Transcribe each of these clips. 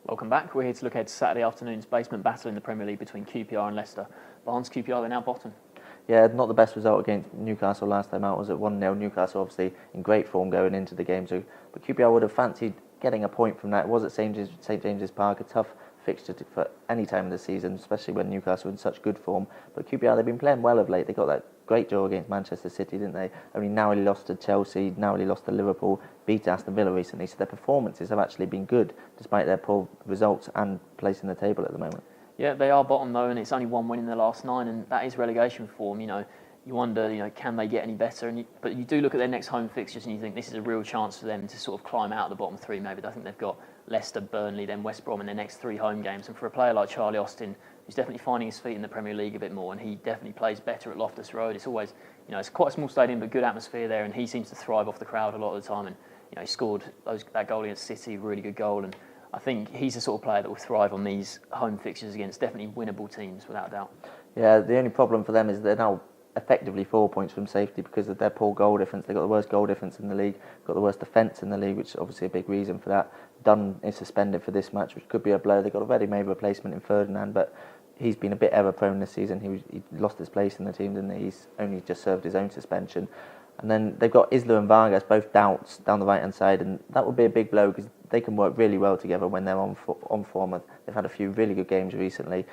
Welcome back. We're here to look ahead to Saturday afternoon's basement battle in the Premier League between QPR and Leicester. Barnes, QPR, they're now bottom. Yeah, not the best result against Newcastle last time out. Was at 1-0. Newcastle obviously in great form going into the game, but QPR would have fancied getting a point from that. It was at St James's Park, a tough fixture for any time of the season, especially when Newcastle are in such good form. But QPR, they've been playing well of late. They got that great draw against Manchester City, didn't they? Only narrowly lost to Chelsea, narrowly lost to Liverpool, beat Aston Villa recently. So their performances have actually been good, despite their poor results and place in the table at the moment. Yeah, they are bottom though, and it's only one win in the last 9, and that is relegation form. You wonder, can they get any better? But you do look at their next home fixtures and you think this is a real chance for them to sort of climb out of the bottom 3. Maybe I think they've got Leicester, Burnley, then West Brom in their next 3 home games. And for a player like Charlie Austin, who's definitely finding his feet in the Premier League a bit more, and he definitely plays better at Loftus Road. It's always, it's quite a small stadium, but good atmosphere there, and he seems to thrive off the crowd a lot of the time. And he scored that goal against City, really good goal. And I think he's the sort of player that will thrive on these home fixtures against definitely winnable teams, without doubt. Yeah, the only problem for them is they're now effectively 4 points from safety because of their poor goal difference. They've got the worst goal difference in the league, got the worst defence in the league, which is obviously a big reason for that. Dunn is suspended for this match, which could be a blow. They've got a ready-made replacement in Ferdinand, but he's been a bit error-prone this season. He lost his place in the team, didn't he? He's only just served his own suspension. And then they've got Isla and Vargas, both doubts, down the right-hand side, and that would be a big blow because they can work really well together when they're on form. They've had a few really good games recently.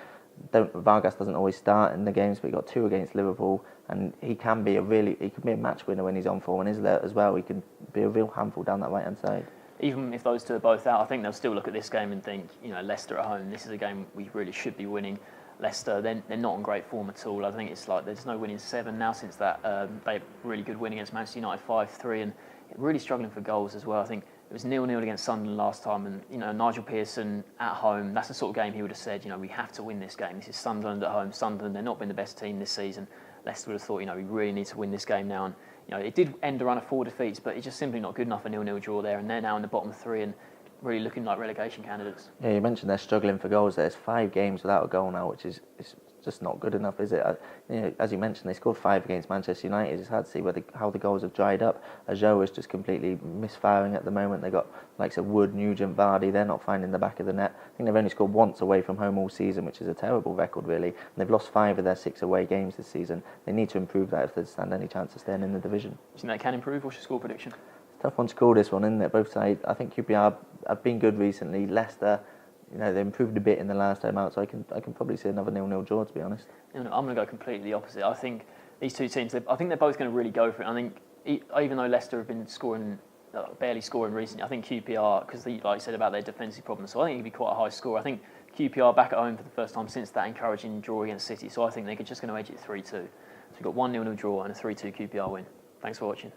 Vargas doesn't always start in the games, but he got 2 against Liverpool, and he can be a match winner when he's on form, and Isla as well. He can be a real handful down that right-hand side. Even if those two are both out, I think they'll still look at this game and think, Leicester at home, this is a game we really should be winning. Leicester, they're not in great form at all. I think it's like there's no win in 7 now since that. They had a really good win against Manchester United 5-3, and really struggling for goals as well. I think it was 0-0 against Sunderland last time, and Nigel Pearson at home, that's the sort of game he would have said, we have to win this game. This is Sunderland at home. Sunderland, they've not been the best team this season. Leicester would have thought, we really need to win this game now. And it did end a run of 4 defeats, but it's just simply not good enough for 0-0 draw there. And they're now in the bottom 3 and really looking like relegation candidates. Yeah, you mentioned they're struggling for goals. There's 5 games without a goal now, which is just not good enough, is it? As you mentioned, they scored 5 against Manchester United. It's hard to see how the goals have dried up. Ajo is just completely misfiring at the moment. They got likes of Wood, Nugent, Vardy. They're not finding the back of the net. I think they've only scored once away from home all season, which is a terrible record, really. And they've lost 5 of their 6 away games this season. They need to improve that if they stand any chance of staying in the division. Do you think they can improve? What's your score prediction? Tough one to call this one, isn't it? Both sides. I think QPR have been good recently. Leicester, they improved a bit in the last time out, so I can probably see another 0-0 draw, to be honest. I'm going to go completely the opposite. I think these two teams, I think they're both going to really go for it. I think even though Leicester have been barely scoring recently, I think QPR, because like you said about their defensive problems, so I think it'll be quite a high score. I think QPR back at home for the first time since that encouraging draw against City, so I think they're just going to edge it 3-2. So we've got 1-0 draw and a 3-2 QPR win. Thanks for watching.